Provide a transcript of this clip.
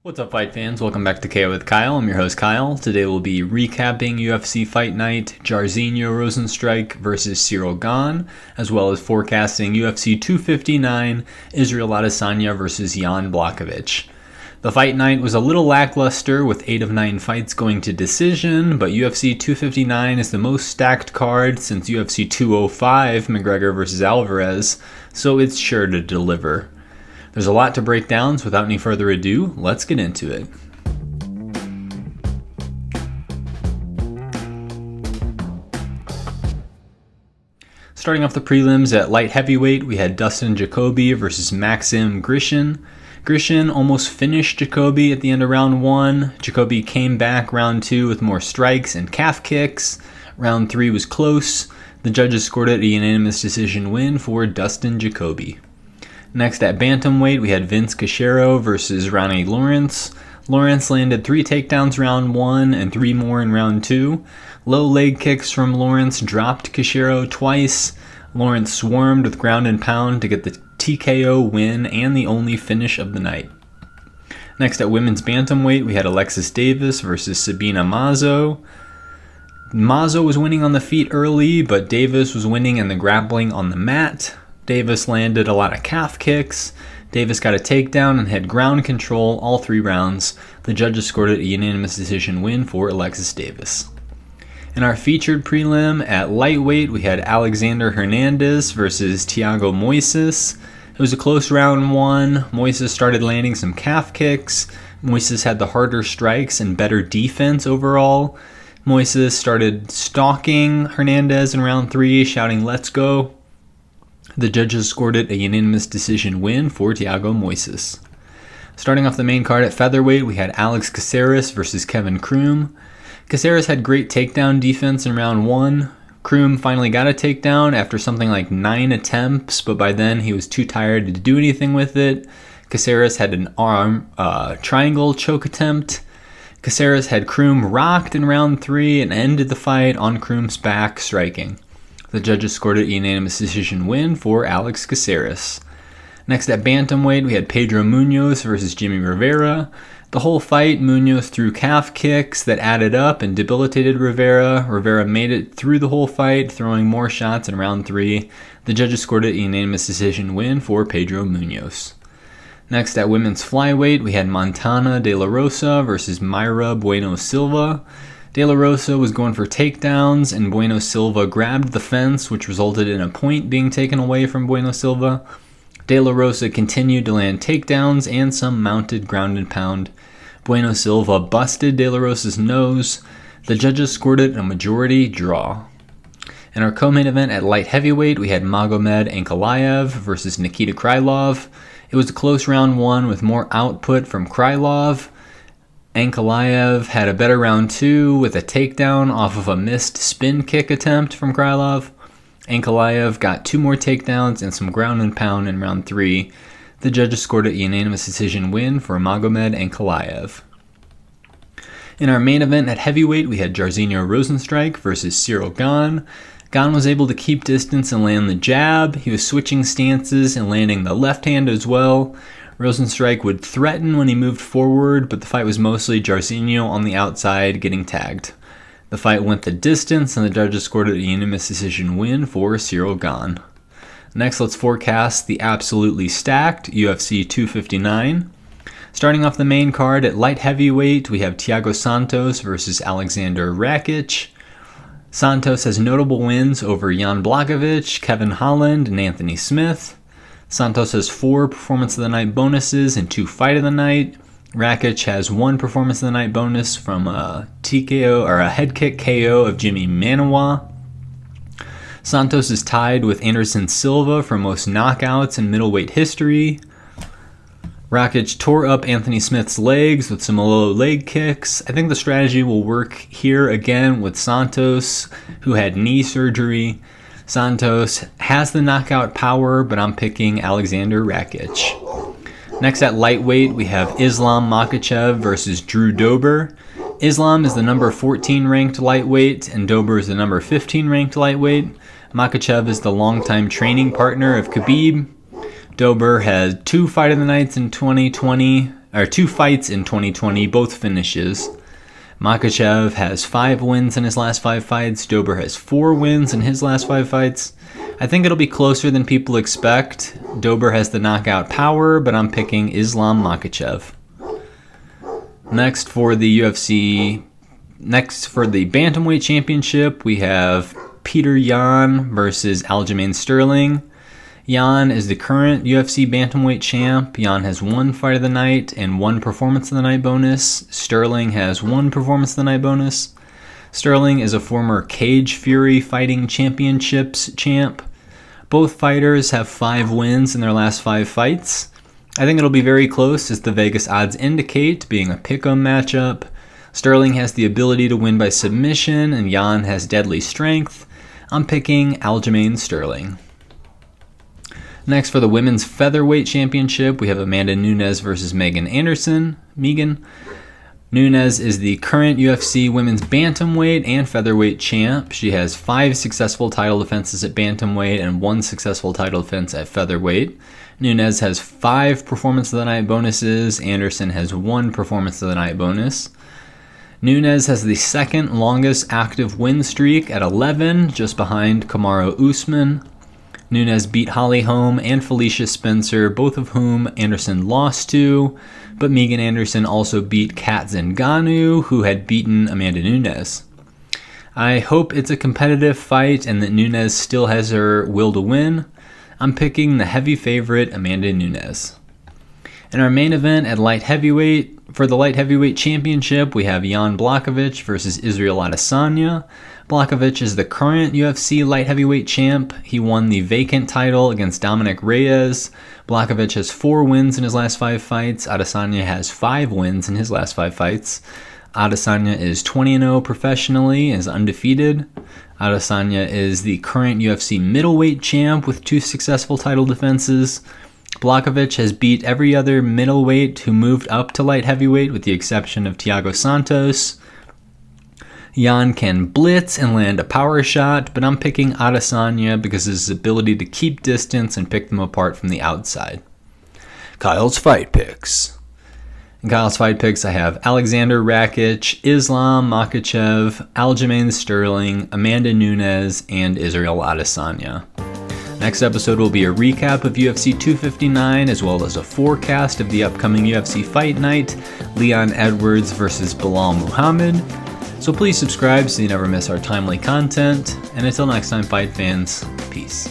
What's up, fight fans? Welcome back to KO with Kyle. I'm your host, Kyle. Today we'll be recapping UFC Fight Night, Jairzinho Rozenstruik versus Cyril Gane, as well as forecasting UFC 259, Israel Ladasanya versus Jan Blockovich. The fight night was a little lackluster with 8 of 9 fights going to decision, but UFC 259 is the most stacked card since UFC 205, McGregor versus Alvarez, so it's sure to deliver. There's a lot to break down, so without any further ado, let's get into it. Starting off the prelims at light heavyweight, we had Dustin Jacoby versus Maxim Grisham. Grisham almost finished Jacoby at the end of round 1. Jacoby came back round 2 with more strikes and calf kicks. Round 3 was close. The judges scored it a unanimous decision win for Dustin Jacoby. Next at bantamweight, we had Cashiero versus Ronnie. Lawrence landed 3 takedowns round 1 and 3 more in round 2. Low leg kicks from Lawrence dropped Cashiero twice. Lawrence swarmed with ground and pound to get the TKO win and the only finish of the night. Next at women's bantamweight, we had Alexis Davis versus Sabina Mazzo. Mazzo was winning on the feet early, but Davis was winning in the grappling on the mat. Davis landed a lot of calf kicks. Davis got a takedown and had ground control all 3 rounds. The judges scored it a unanimous decision win for Alexis Davis. In our featured prelim at lightweight, we had Alexander Hernandez versus Thiago Moises. It was a close round 1. Moises started landing some calf kicks. Moises had the harder strikes and better defense overall. Moises started stalking Hernandez in round 3, shouting, "Let's go." The judges scored it a unanimous decision win for Thiago Moises. Starting off the main card at featherweight, we had Alex Caceres versus Kevin Croom. Caceres had great takedown defense in round 1. Croom finally got a takedown after something like 9 attempts, but by then he was too tired to do anything with it. Caceres had an arm triangle choke attempt. Caceres had Croom rocked in round 3 and ended the fight on Croom's back, striking. The judges scored a unanimous decision win for Alex Caceres. Next at bantamweight, we had Pedro Munoz versus Jimmy Rivera. The whole fight, Munoz threw calf kicks that added up and debilitated Rivera. Rivera made it through the whole fight, throwing more shots in round 3. The judges scored a unanimous decision win for Pedro Munoz. Next at women's flyweight, we had Montana De La Rosa versus Myra Bueno Silva. De La Rosa was going for takedowns, and Bueno Silva grabbed the fence, which resulted in a point being taken away from Bueno Silva. De La Rosa continued to land takedowns and some mounted ground and pound. Bueno Silva busted De La Rosa's nose. The judges scored it a majority draw. In our co-main event at light heavyweight, we had Magomed Ankalaev versus Nikita Krylov. It was a close round 1 with more output from Krylov. Ankalaev had a better round 2 with a takedown off of a missed spin kick attempt from Krylov. Ankalaev got 2 more takedowns and some ground and pound in round 3. The judges scored a unanimous decision win for Magomed Ankalaev. In our main event at heavyweight, we had Jairzinho Rozenstruik versus Cyril Gane. Gane was able to keep distance and land the jab. He was switching stances and landing the left hand as well. Rozenstruik would threaten when he moved forward, but the fight was mostly Jairzinho on the outside getting tagged. The fight went the distance, and the judges scored a unanimous decision win for Cyril Gane. Next, let's forecast the absolutely stacked UFC 259. Starting off the main card at light heavyweight, we have Thiago Santos versus Alexander Rakic. Santos has notable wins over Jan Blockovich, Kevin Holland, and Anthony Smith. Santos has 4 Performance of the Night bonuses and 2 Fight of the Night. Rakic has 1 Performance of the Night bonus from a TKO or a head kick KO of Jimmy Manuwa. Santos is tied with Anderson Silva for most knockouts in middleweight history. Rakic tore up Anthony Smith's legs with some low leg kicks. I think the strategy will work here again with Santos, who had knee surgery. Santos has the knockout power, but I'm picking Alexander Rakic. Next at lightweight, we have Islam Makachev versus Drew Dober. Islam is the number 14 ranked lightweight, and Dober is the number 15 ranked lightweight. Makachev is the longtime training partner of Khabib. Dober had 2 Fight of the Nights in 2020, or 2 fights in 2020, both finishes. Makachev has 5 wins in his last 5 fights. Dober has 4 wins in his last 5 fights. I think it'll be closer than people expect. Dober has the knockout power, but I'm picking Islam Makachev. Next for the Bantamweight Championship, we have Peter Yan versus Aljamain Sterling. Yan is the current UFC Bantamweight champ. Yan has 1 fight of the night and 1 performance of the night bonus. Sterling has 1 performance of the night bonus. Sterling is a former Cage Fury Fighting Championships champ. Both fighters have 5 wins in their last 5 fights. I think it'll be very close, as the Vegas odds indicate, being a pick'em matchup. Sterling has the ability to win by submission, and Yan has deadly strength. I'm picking Aljamain Sterling. Next, for the Women's Featherweight Championship, we have Amanda Nunes versus Megan Anderson. Nunes is the current UFC Women's Bantamweight and Featherweight champ. She has 5 successful title defenses at Bantamweight and 1 successful title defense at Featherweight. Nunes has 5 Performance of the Night bonuses. Anderson has 1 Performance of the Night bonus. Nunes has the 2nd longest active win streak at 11, just behind Kamaru Usman. Nunes beat Holly Holm and Felicia Spencer, both of whom Anderson lost to, but Megan Anderson also beat Kat Zingano, who had beaten Amanda Nunes. I hope it's a competitive fight and that Nunes still has her will to win. I'm picking the heavy favorite, Amanda Nunes. In our main event at light heavyweight, for the light heavyweight championship, we have Jan Blachowicz versus Israel Ladasanya. Blockovich is the current UFC light heavyweight champ. He won the vacant title against Dominic Reyes. Blockovich has 4 wins in his last 5 fights. Adesanya has 5 wins in his last 5 fights. Adesanya is 20-0 professionally, is undefeated. Adesanya is the current UFC middleweight champ with 2 successful title defenses. Blockovich has beat every other middleweight who moved up to light heavyweight with the exception of Thiago Santos. Jan can blitz and land a power shot, but I'm picking Adesanya because of his ability to keep distance and pick them apart from the outside. Kyle's Fight Picks. In Kyle's Fight Picks, I have Alexander Rakic, Islam Makachev, Aljamain Sterling, Amanda Nunes, and Israel Ladasanya. Next episode will be a recap of UFC 259 as well as a forecast of the upcoming UFC Fight Night, Leon Edwards versus Bilal Muhammad. So please subscribe so you never miss our timely content. And until next time, fight fans, peace.